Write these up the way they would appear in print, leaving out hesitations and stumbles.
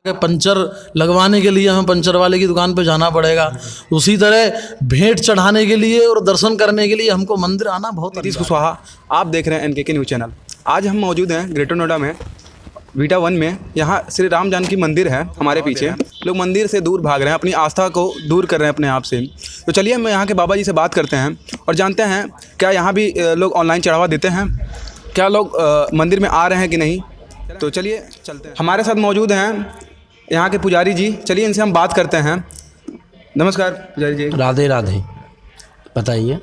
Puncture लगवाने के लिए हमें पंचर वाले की दुकान पे जाना पड़ेगा, उसी तरह भेंट चढ़ाने के लिए और दर्शन करने के लिए हमको मंदिर आना बहुत नीतीश कुशवाहा, आप देख रहे हैं एनकेके न्यूज़ चैनल। आज हम मौजूद हैं ग्रेटर नोएडा में वीटा 1 में। यहाँ श्री राम जानकी मंदिर है हमारे पीछे। लोग मंदिर से दूर भाग रहे हैं, अपनी आस्था को दूर कर रहे हैं अपने आप से। तो चलिए हम यहाँ के बाबा जी से बात करते हैं और जानते हैं क्या यहाँ भी लोग ऑनलाइन चढ़ावा देते हैं, क्या लोग मंदिर में आ रहे हैं कि नहीं। तो चलिए चलते हैं। हमारे साथ मौजूद हैं यहाँ के पुजारी जी, चलिए इनसे हम बात करते हैं। नमस्कार पुजारी जी। राधे राधे। बताइए।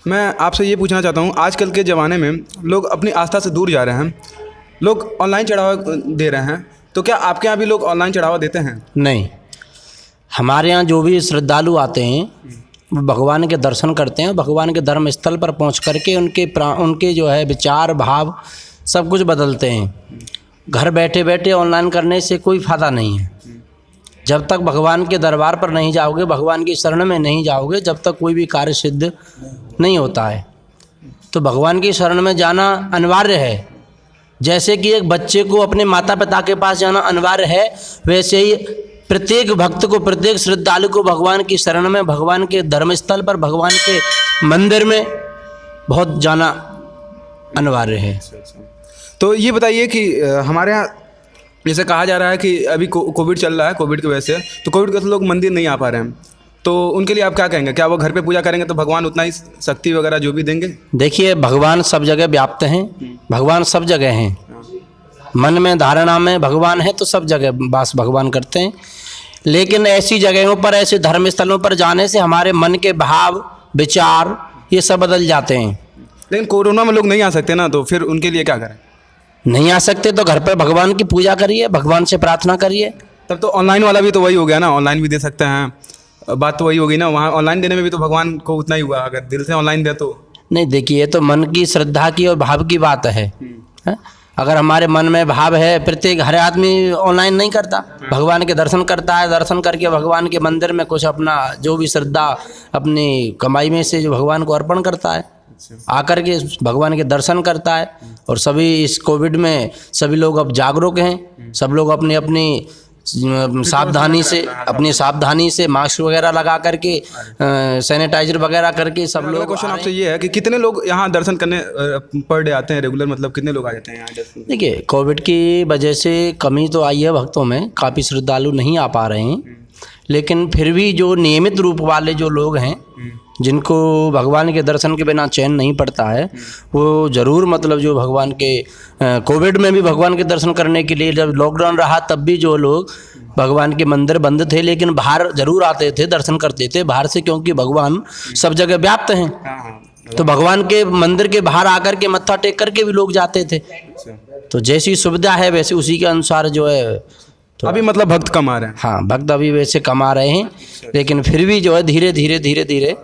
मैं आपसे ये पूछना चाहता हूँ, आजकल के ज़माने में लोग अपनी आस्था से दूर जा रहे हैं, लोग ऑनलाइन चढ़ावा दे रहे हैं, तो क्या आपके यहाँ भी लोग ऑनलाइन चढ़ावा देते हैं? नहीं, हमारे यहाँ जो भी श्रद्धालु आते हैं वो भगवान के दर्शन करते हैं। भगवान के धर्म स्थल पर पहुँच करके उनके जो है विचार भाव सब कुछ बदलते हैं। घर बैठे बैठे ऑनलाइन करने से कोई फ़ायदा नहीं है। जब तक भगवान के दरबार पर नहीं जाओगे, भगवान की शरण में नहीं जाओगे, जब तक कोई भी कार्य सिद्ध नहीं होता है। तो भगवान की शरण में जाना अनिवार्य है। जैसे कि एक बच्चे को अपने माता पिता के पास जाना अनिवार्य है, वैसे ही प्रत्येक भक्त को, प्रत्येक श्रद्धालु को भगवान की शरण में, भगवान के धर्मस्थल पर, भगवान के मंदिर में बहुत जाना अनिवार्य है। तो ये बताइए कि हमारे यहाँ जैसे कहा जा रहा है कि अभी कोविड चल रहा है, कोविड की वजह से तो कोविड के वजह से लोग मंदिर नहीं आ पा रहे हैं, तो उनके लिए आप क्या कहेंगे? क्या वो घर पे पूजा करेंगे तो भगवान उतना ही शक्ति वगैरह जो भी देंगे? देखिए, भगवान सब जगह व्याप्त हैं, भगवान सब जगह हैं। मन में धारणा में भगवान है तो सब जगह वास भगवान करते हैं। लेकिन ऐसी जगहों पर, ऐसे धर्म स्थलों पर जाने से हमारे मन के भाव विचार ये सब बदल जाते हैं। लेकिन कोरोना में लोग नहीं आ सकते ना, तो फिर उनके लिए क्या करें? नहीं आ सकते तो घर पर भगवान की पूजा करिए, भगवान से प्रार्थना करिए। तब तो ऑनलाइन वाला भी तो वही हो गया ना, ऑनलाइन भी दे सकते हैं, बात तो वही होगी ना। वहाँ ऑनलाइन देने में भी तो भगवान को उतना ही हुआ, अगर दिल से ऑनलाइन दे तो। नहीं, देखिए, ये तो मन की श्रद्धा की और भाव की बात है। अगर हमारे मन में भाव है, प्रत्येक हर आदमी ऑनलाइन नहीं करता, भगवान के दर्शन करता है, दर्शन करके भगवान के मंदिर में कुछ अपना जो भी श्रद्धा अपनी कमाई में से जो भगवान को अर्पण करता है, आकर के भगवान के दर्शन करता है। और सभी इस कोविड में सभी लोग अब जागरूक हैं, सब लोग अपनी अपनी सावधानी से मास्क वगैरह लगा करके, सैनिटाइजर वगैरह करके सब लोग। क्वेश्चन आपसे ये है कि कितने लोग यहाँ दर्शन करने पर डे आते हैं रेगुलर, मतलब कितने लोग आ जाते हैं यहाँ? देखिए, कोविड की वजह से कमी तो आई है भक्तों में, काफ़ी श्रद्धालु नहीं आ पा रहे हैं। लेकिन फिर भी जो नियमित रूप वाले जो लोग हैं, जिनको भगवान के दर्शन के बिना चैन नहीं पड़ता है, वो ज़रूर मतलब जो भगवान के कोविड में भी भगवान के दर्शन करने के लिए, जब लॉकडाउन रहा तब भी जो लोग भगवान के मंदिर बंद थे, लेकिन बाहर ज़रूर आते थे, दर्शन करते थे बाहर से, क्योंकि भगवान सब जगह व्याप्त हैं। तो भगवान के मंदिर के बाहर आकर के मत्था टेक करके भी लोग जाते थे। तो जैसी सुविधा है वैसे उसी के अनुसार जो है। तो अभी मतलब भक्त कम आ रहे हैं? हाँ, भक्त अभी वैसे कम आ रहे हैं, लेकिन फिर भी जो है धीरे धीरे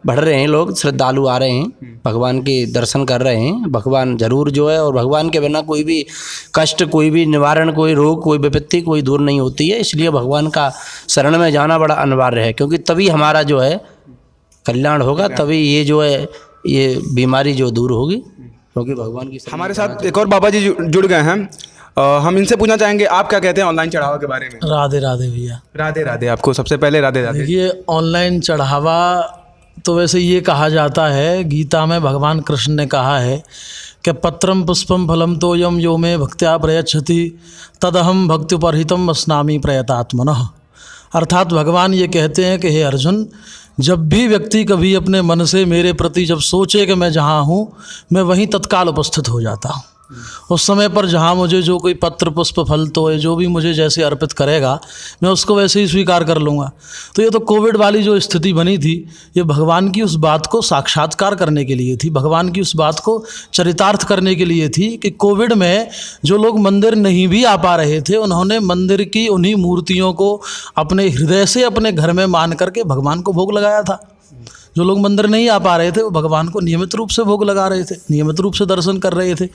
बढ़ रहे हैं लोग, श्रद्धालु आ रहे हैं, भगवान के दर्शन कर रहे हैं। भगवान जरूर जो है, और भगवान के बिना कोई भी कष्ट, कोई भी निवारण, कोई रोग, कोई विपत्ति कोई दूर नहीं होती है। इसलिए भगवान का शरण में जाना बड़ा अनिवार्य है, क्योंकि तभी हमारा जो है कल्याण होगा, तभी ये जो है ये बीमारी जो दूर होगी, क्योंकि भगवान की। हमारे साथ एक और बाबा जी जुड़ गए हैं, हम इनसे पूछना चाहेंगे आप क्या कहते हैं ऑनलाइन चढ़ावा के बारे में? राधे राधे भैया। राधे राधे। आपको सबसे पहले राधे राधे। देखिए, ऑनलाइन चढ़ावा तो वैसे ये कहा जाता है, गीता में भगवान कृष्ण ने कहा है कि पत्रम पुष्पम फलम तोयम यो मे भक्त्या प्रयच्छति तदहम भक्त्युपरहितम अस्नामि प्रयतात्मनः। अर्थात भगवान ये कहते हैं कि हे अर्जुन, जब भी व्यक्ति कभी अपने मन से मेरे प्रति जब सोचे कि मैं जहाँ हूँ, मैं वहीं तत्काल उपस्थित हो जाता हूँ। उस समय पर जहाँ मुझे जो कोई पत्र पुष्प फल तो है, जो भी मुझे जैसे अर्पित करेगा, मैं उसको वैसे ही स्वीकार कर लूँगा। तो ये तो कोविड वाली जो स्थिति बनी थी, ये भगवान की उस बात को साक्षात्कार करने के लिए थी, भगवान की उस बात को चरितार्थ करने के लिए थी कि कोविड में जो लोग मंदिर नहीं भी आ पा रहे थे, उन्होंने मंदिर की उन्हीं मूर्तियों को अपने हृदय से अपने घर में मान करके भगवान को भोग लगाया था। जो लोग मंदिर नहीं आ पा रहे थे, वो भगवान को नियमित रूप से भोग लगा रहे थे, नियमित रूप से दर्शन कर रहे थे।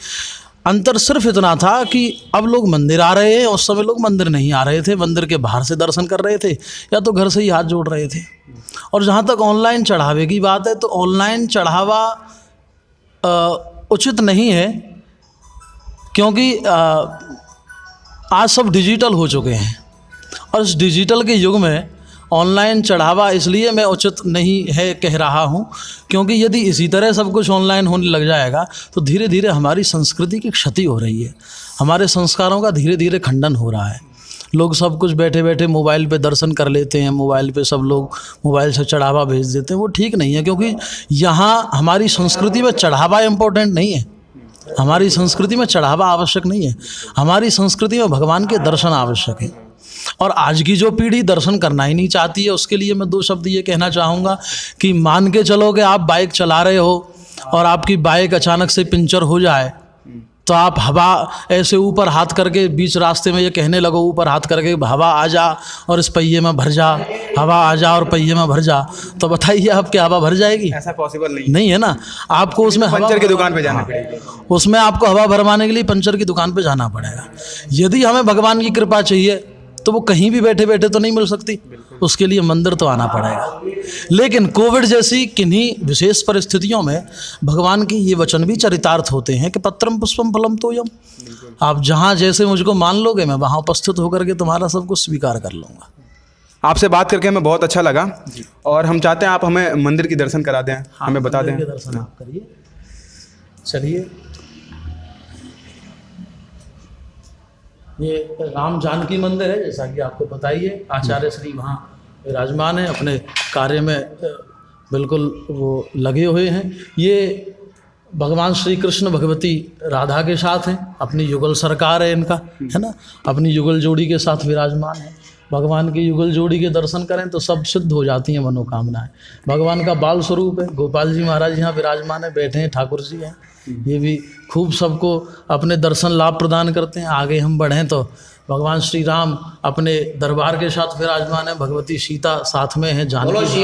अंतर सिर्फ इतना था कि अब लोग मंदिर आ रहे हैं, उस समय लोग मंदिर नहीं आ रहे थे, मंदिर के बाहर से दर्शन कर रहे थे या तो घर से ही हाथ जोड़ रहे थे। और जहाँ तक ऑनलाइन चढ़ावे की बात है, तो ऑनलाइन चढ़ावा उचित नहीं है, क्योंकि आज सब डिजिटल हो चुके हैं और इस डिजिटल के युग में ऑनलाइन चढ़ावा इसलिए मैं उचित नहीं है कह रहा हूँ, क्योंकि यदि इसी तरह सब कुछ ऑनलाइन होने लग जाएगा तो धीरे धीरे हमारी संस्कृति की क्षति हो रही है, हमारे संस्कारों का धीरे धीरे खंडन हो रहा है। लोग सब कुछ बैठे बैठे मोबाइल पे दर्शन कर लेते हैं, मोबाइल पे सब लोग मोबाइल से चढ़ावा भेज देते हैं, वो ठीक नहीं है, क्योंकि यहाँ हमारी संस्कृति में चढ़ावा इम्पोर्टेंट नहीं है, हमारी संस्कृति में चढ़ावा आवश्यक नहीं है, हमारी संस्कृति में भगवान के दर्शन आवश्यक है। और आज की जो पीढ़ी दर्शन करना ही नहीं चाहती है, उसके लिए मैं 2 शब्द ये कहना चाहूँगा कि मान के चलो कि आप बाइक चला रहे हो और आपकी बाइक अचानक से पंचर हो जाए, तो आप हवा ऐसे ऊपर हाथ करके बीच रास्ते में ये कहने लगो, ऊपर हाथ करके हवा आ जा और इस पहिए में भर जा, हवा आ जा और पहिए में भर जा, तो बताइए आप क्या हवा भर जाएगी? ऐसा पॉसिबल नहीं नहीं है ना। आपको उसमें पंचर की दुकान पे जाना पड़ेगा, उसमें आपको हवा भरवाने के लिए पंचर की दुकान पे जाना पड़ेगा। यदि हमें भगवान की कृपा चाहिए तो वो कहीं भी बैठे बैठे तो नहीं मिल सकती, उसके लिए मंदिर तो आना पड़ेगा। लेकिन कोविड जैसी किन्हीं विशेष परिस्थितियों में भगवान के ये वचन भी चरितार्थ होते हैं कि पत्रम पुष्पम फलम तोयम। आप जहाँ जैसे मुझको मान लोगे, मैं वहाँ उपस्थित होकर के तुम्हारा सब कुछ स्वीकार कर लूँगा। आपसे बात करके हमें बहुत अच्छा लगा और हम चाहते हैं आप हमें मंदिर की दर्शन करा दें, हमें बता दें। दर्शन आप करिए, चलिए। ये राम जानकी मंदिर है, जैसा कि आपको पता ही है। आचार्य श्री वहाँ विराजमान है, अपने कार्य में बिल्कुल वो लगे हुए हैं। ये भगवान श्री कृष्ण भगवती राधा के साथ हैं, अपनी युगल सरकार है इनका, है ना, अपनी युगल जोड़ी के साथ विराजमान है। भगवान की युगल जोड़ी के दर्शन करें तो सब सिद्ध हो जाती हैं मनोकामनाएं। भगवान का बाल स्वरूप है, गोपाल जी महाराज यहाँ विराजमान है, बैठे हैं, ठाकुर जी हैं, ये भी खूब सबको अपने दर्शन लाभ प्रदान करते हैं। आगे हम बढ़ें तो भगवान श्री राम अपने दरबार के साथ विराजमान है, भगवती सीता साथ में है, जानकी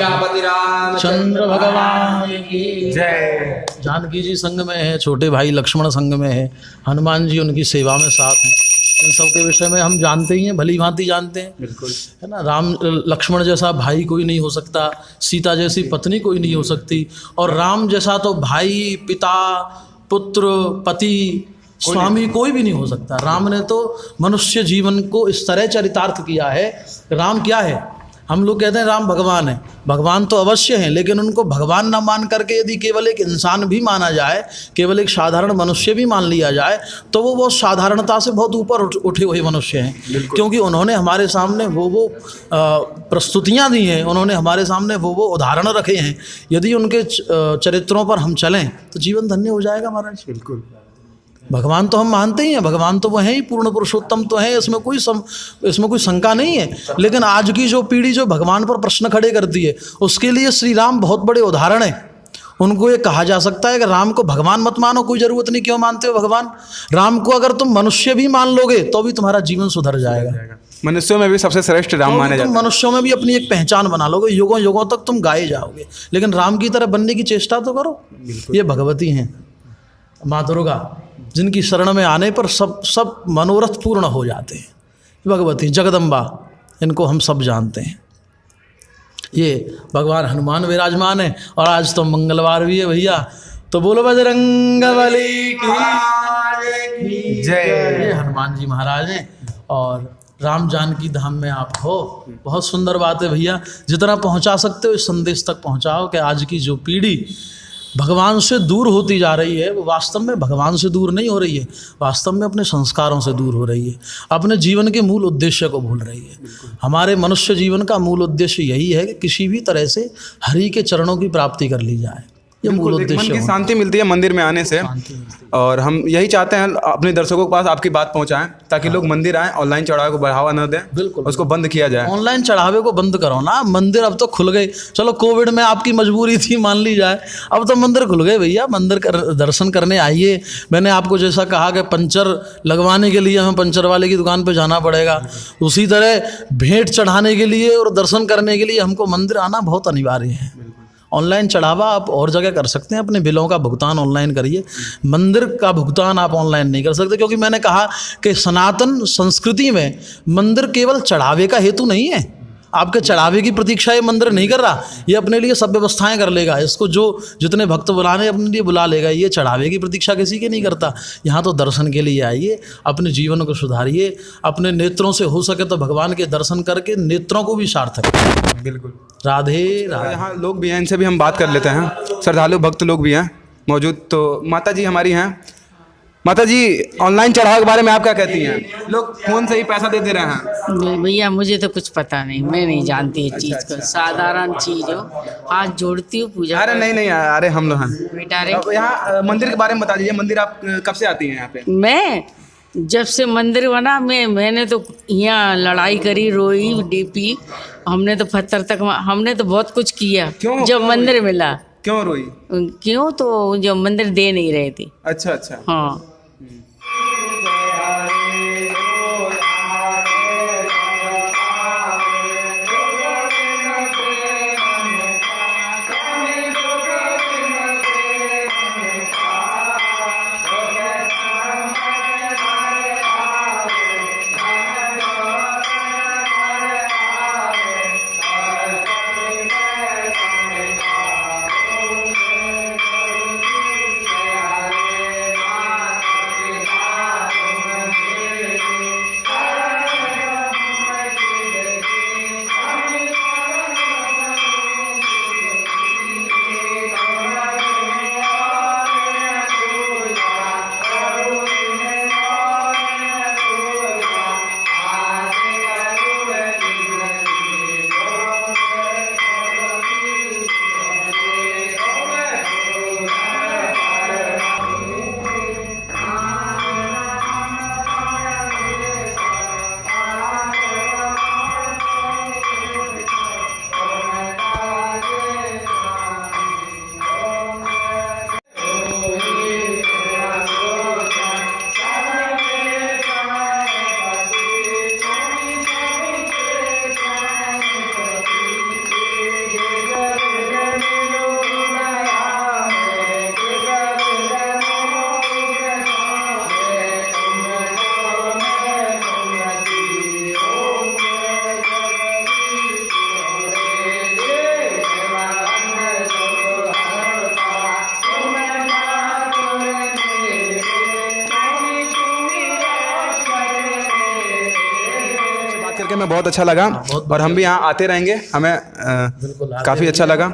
चंद्र भगवान की जय, जानकी जी संग में है, छोटे भाई लक्ष्मण संग में है, हनुमान जी उनकी सेवा में साथ हैं। इन सब के विषय में हम जानते ही हैं, भली भांति जानते हैं, बिल्कुल, है ना। राम लक्ष्मण जैसा भाई कोई नहीं हो सकता, सीता जैसी पत्नी कोई नहीं हो सकती, और राम जैसा तो भाई, पिता, पुत्र, पति, स्वामी कोई भी नहीं हो सकता। राम ने तो मनुष्य जीवन को इस तरह चरितार्थ किया है। राम क्या है? हम लोग कहते हैं राम भगवान है, भगवान तो अवश्य हैं, लेकिन उनको भगवान ना मान करके यदि केवल एक इंसान भी माना जाए, केवल एक साधारण मनुष्य भी मान लिया जाए, तो वो बहुत साधारणता से बहुत ऊपर उठे हुए मनुष्य हैं, क्योंकि उन्होंने हमारे सामने वो प्रस्तुतियाँ दी हैं, उन्होंने हमारे सामने वो उदाहरण रखे हैं। यदि उनके चरित्रों पर हम चलें तो जीवन धन्य हो जाएगा महाराज। बिल्कुल, भगवान तो हम मानते ही हैं, भगवान तो वो हैं ही, पूर्ण पुरुषोत्तम तो हैं, इसमें कोई शंका नहीं है। लेकिन आज की जो पीढ़ी जो भगवान पर प्रश्न खड़े करती है, उसके लिए श्री राम बहुत बड़े उदाहरण हैं। उनको ये कहा जा सकता है कि राम को भगवान मत मानो, कोई ज़रूरत नहीं, क्यों मानते हो भगवान? राम को अगर तुम मनुष्य भी मान लोगे तो भी तुम्हारा जीवन सुधर जाएगा। मनुष्यों में भी सबसे श्रेष्ठ राम माने जाते हैं। मनुष्यों में भी अपनी एक पहचान बना लोगे, युगों युगों तक तुम गाए जाओगे। लेकिन राम की तरह बनने की चेष्टा तो करो। ये भगवती हैं माँ दुर्गा, जिनकी शरण में आने पर सब मनोरथ पूर्ण हो जाते हैं। भगवती जगदम्बा, इनको हम सब जानते हैं। ये भगवान हनुमान विराजमान है, और आज तो मंगलवार भी है भैया, तो बोलो बजरंगबली की जय। ये हनुमान जी महाराज हैं और राम जानकी धाम में आप हो। बहुत सुंदर बात है भैया, जितना पहुंचा सकते हो इस संदेश तक पहुंचाओ कि आज की जो पीढ़ी भगवान से दूर होती जा रही है, वो वास्तव में भगवान से दूर नहीं हो रही है, वास्तव में अपने संस्कारों से दूर हो रही है, अपने जीवन के मूल उद्देश्य को भूल रही है। हमारे मनुष्य जीवन का मूल उद्देश्य यही है कि किसी भी तरह से हरि के चरणों की प्राप्ति कर ली जाए। ये मूल उद्देश्य मन की शांति मिलती है मंदिर में आने से, और हम यही चाहते हैं अपने दर्शकों के पास आपकी बात पहुंचाएं, ताकि लोग मंदिर आएं, ऑनलाइन चढ़ावे को बढ़ावा न दें, बिल्कुल उसको बंद किया जाए। ऑनलाइन चढ़ावे को बंद करो ना, मंदिर अब तो खुल गए। चलो कोविड में आपकी मजबूरी थी मान ली जाए, अब तो मंदिर खुल गए भैया, मंदिर दर्शन करने आइए। मैंने आपको जैसा कहा कि पंचर लगवाने के लिए हमें पंचर वाले की दुकान पर जाना पड़ेगा, उसी तरह भेंट चढ़ाने के लिए और दर्शन करने के लिए हमको मंदिर आना बहुत अनिवार्य है। ऑनलाइन चढ़ावा आप और जगह कर सकते हैं, अपने बिलों का भुगतान ऑनलाइन करिए, मंदिर का भुगतान आप ऑनलाइन नहीं कर सकते, क्योंकि मैंने कहा कि सनातन संस्कृति में मंदिर केवल चढ़ावे का हेतु नहीं है, आपके चढ़ावे की प्रतीक्षा ये मंदिर नहीं कर रहा, ये अपने लिए सब व्यवस्थाएं कर लेगा, इसको जो जितने भक्त बुलाने अपने लिए बुला लेगा। ये चढ़ावे की प्रतीक्षा किसी की नहीं करता। यहाँ तो दर्शन के लिए आइए, अपने जीवन को सुधारिए, अपने नेत्रों से हो सके तो भगवान के दर्शन करके नेत्रों को भी सार्थक। बिल्कुल। राधे राधे। यहाँ लोग भी हैं, इनसे भी हम बात कर लेते हैं। श्रद्धालु भक्त लोग भी हैं मौजूद। तो माता जी हमारी हैं। माता जी, ऑनलाइन चढ़ावे के बारे में आप क्या कहती हैं? लोग फोन से ही पैसा दे रहे हैं। भैया मुझे तो कुछ पता नहीं, मैं नहीं जानती इस चीज़ को। साधारण चीज़ हो, हाथ जोड़ती हूँ पूजा। अरे नहीं, अरे हम लोग हैं बेटा रे। अब यहाँ मंदिर के बारे में बता दीजिए। मंदिर आप कब से आती हैं यहाँ पे? मैं जब से मंदिर बना मैंने तो यहाँ लड़ाई करी, रोई, डीपी, हमने तो पत्थर तक, हमने तो बहुत कुछ किया। क्यों? जब मंदिर मिला। क्यों रोई? क्यों? तो जो मंदिर दे नहीं रहे थे। अच्छा। हाँ। मैं बहुत अच्छा लगा और हम भी यहाँ आते रहेंगे। हमें काफ़ी अच्छा लगा।